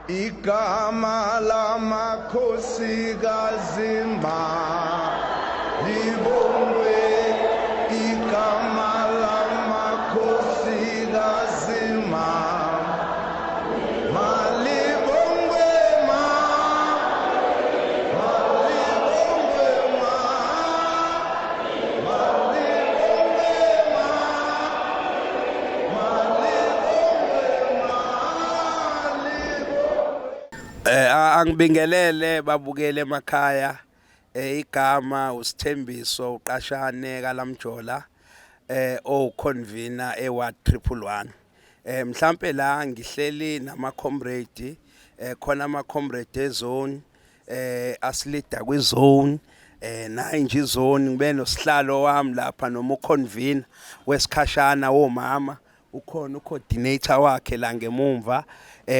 igama lamakhosikazi libongwe, igama lamakhosikazi malibongwe angibingelele babukele emakhaya igama uSithembiso uqashane kaLamjola convener eWard 111 mhlambe la ngihleli nama comrade khona ama comrade ezone asilida kwizone nayi nje izone ngibe nosihlalo wami lapha noma uconvener wesikhashana womama ukhona ucoordinator wakhe la ngemumva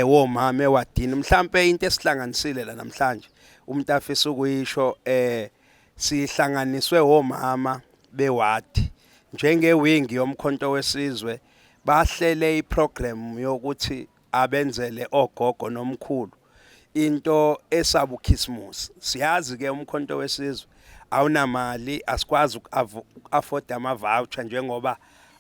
womama ewadini mhlambe into esihlanganisile la namhlanje umuntu afisa ukuyisho sihlanganiswe womama bewadi njengewing yomkhonto wesizwe bahlele iprogram yokuthi abenzele ogogo nomkhulu into esabukhisimusi siyazi ke umkhonto wesizwe awunamali asikwazi uku-afford ama-voucher njengoba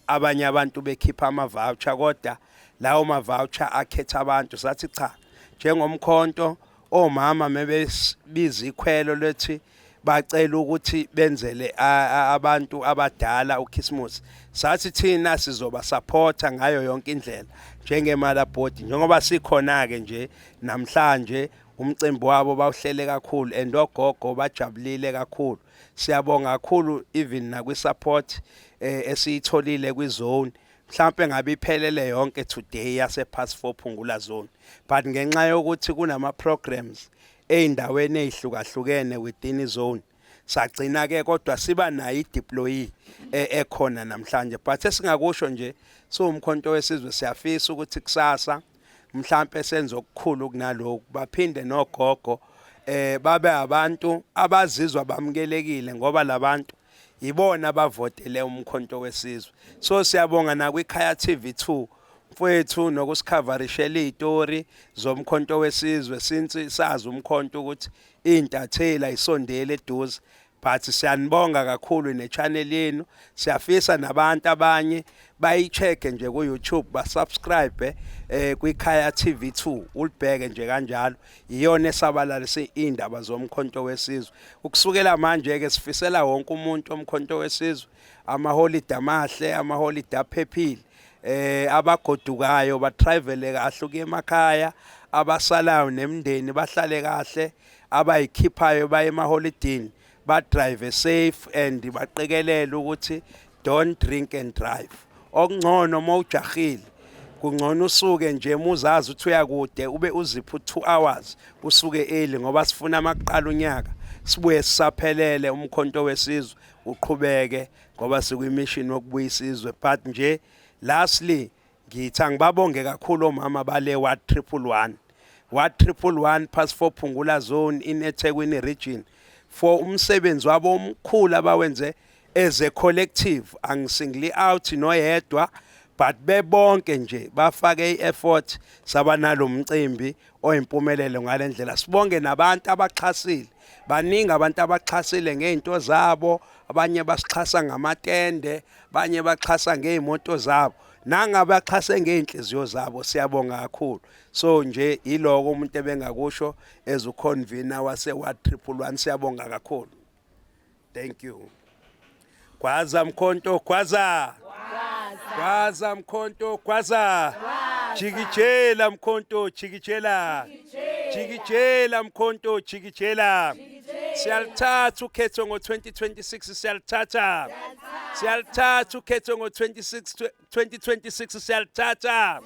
abanye abantu bekhipha ama-voucher kodwa lawo ma-voucher akhetha abantu sathi cha njengomkhonto omama mebebiza ikhwelo lethi bacela ukuthi benzele abantu abadala uKhisimusi sathi thina sizoba supporta ngayo yonke indlela njengemala board njengoba sikhona ke nje namhlanje umcimbi wabo bawuhlele kakhulu and ogogo bajabulile kakhulu siyabonga kakhulu even na kwi-support esiyitholile kwizone mhlambe ngabe iphelele yonke today yase past 4 Phungula zone but ngenxa yokuthi kunama programs eindaweni ezihlukahlukene within izone sagcina ke kodwa siba nayo ideploy ekhona namhlanje but esingakusho nje umkhonto wesizwe siyafisa ukuthi kusasa mhlambe senze okukhulu kunalokho baphinde nogogo babe abantu abazizwa bamukelekile ngoba labantu ibona bavotele umkhonto wesizwe so siyabonga na kwiKhaya TV2 mfowethu nokusikhavarishela izitori zomkhonto wesizwe since sazi umkhonto ukuthi intathela isondele eduze but siyanibonga kakhulu nechannel yenu siyafisa nabantu abanye bayicheke nje ku YouTube basubscribe kwiKhaya TV2 ulibheke nje kanjalo iyona esabalalisa indaba zomkhonto wesizwe ukusukela manje ke sifisela wonke umuntu omkhonto wesizwe ama-holiday amahle ama-holiday aphephile abagodukayo batravel kahle kuye emakhaya abasalayo nemndeni bahlale kahle abayikhiphayo baye ema-holidayini ba-drive safe and baqikelele ukuthi don't drink and drive okungcono mawujahile kungcono usuke nje muzazi ukuthi uyakude ube uzipha 2 hours usuke early ngoba sifuna amaqala unyaka sibuye sisaphelele umkhonto wesizwe uqhubeke ngoba sikuyimission yokubuyisa isizwe but nje lastly ngithi ngibabonge kakhulu omama bale Ward 111 Ward 111 past 4 Phungula zone in eThekwini region for umsebenzi wabo omkhulu abawenze as a collective angisingly out noyedwa but bebonke nje bafake ieffort sabanalo umcimbi oyimpumelelo ngalendlela sibonge nabantu abaxhasile baningi abantu abaxhasile ngezinto zabo abanye basixhasa ngamatende abanye baxhasa ngezimoto zabo nangabaxhase ngeinhliziyo zabo siyabonga kakhulu so nje iloko umuntu ebengakusho as uconvener wase Ward 111 siyabonga kakhulu thank you kwaza mkhonto kwaza kwaza mkhonto kwaza jikijela mkhonto jikijela jikijela mkhonto jikijela siyalithatha ukhetho ngo2026 siyalithatha ukhetho ngo2026 siyalithatha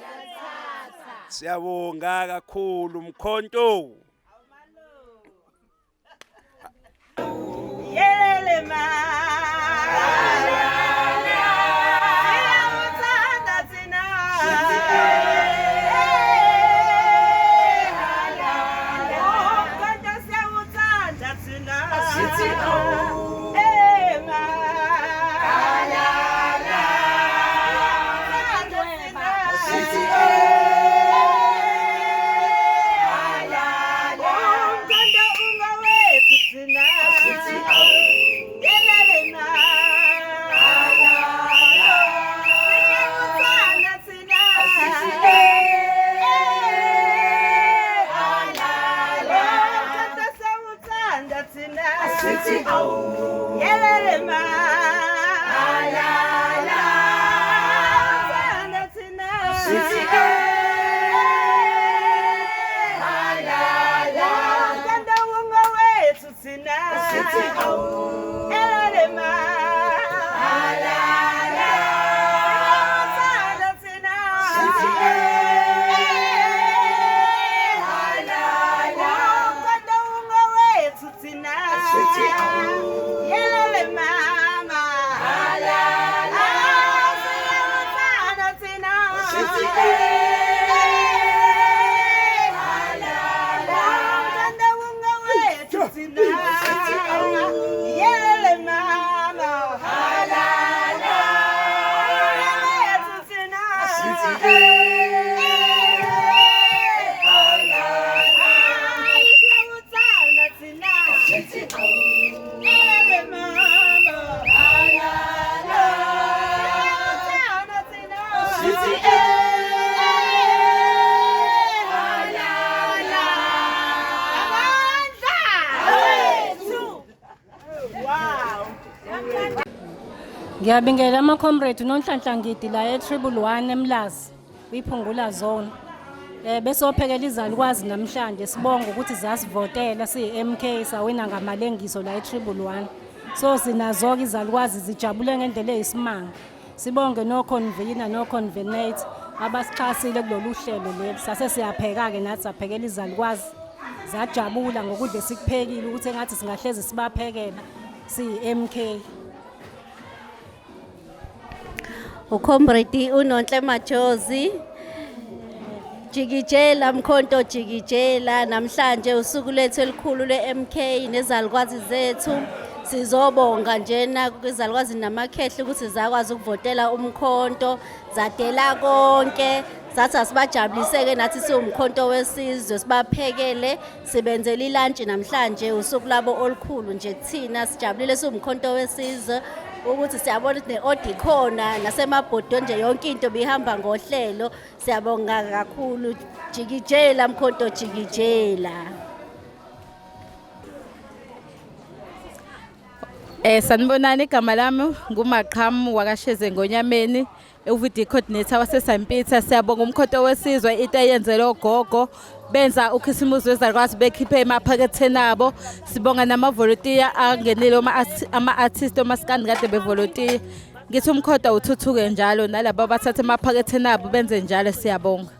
siyabonga kakhulu mkhonto yele ma Ngiyabingelela ama-comrade uNonhlanhla Ngidi la e-Triple 1 eMlazi kwiphungula zone. Bese ophekela izalukwazi namhlanje sibonga ukuthi zasivotela siyi-MK sawina ngamalengiso la e-Triple 1. So sinazo-ke izalukwazi zijabule ngendlela eyisimanga. Sibonge no-convener no-convenate abasixhasile kulolu hlelo leli. Sase siyapheka-ke nathi saphekela izalukwazi. Zajabula ngokudla esikuphekile ukuthi engathi singahlezi sibaphekela siyi-MK. uComrade uNonhle Majozi Jikijela Mkhonto Jikijela namhlanje usuku lethu elikhulu le-MK nezalukwazi zethu sizobonga njena kwizalukwazi namakhehle ukuthi zakwazi ukuvotela umkhonto zadela konke zathi asibajabuliseke nathi siwumkhonto wesizwe sibaphekele sibenzele ilunch namhlanje usuku labo olukhulu nje kuthina sijabulile siwumkhonto wesizwe ukuthi siyabona ukuthi ne-order khona nasemabhodweni nje yonke into bihamba ngohlelo siyabonga kakhulu Jikijela Mkhonto Jikijela. Sanibonani igama lami ngumaqhamu wakasheze ngonyameni uVD coordinator waseSampitha. Siyabonga umkhonto wesizwe into eyenzele ogogo benza ukhisimusi wezalukwazi bekhiphe emaphaketheni abo. Sibonga namavolontiya angenile ama-artist omasikandi kade bevolontiya. Ngithi umkhonto uthuthuke njalo nalabo abathatha emaphaketheni abo benze njalo siyabonga.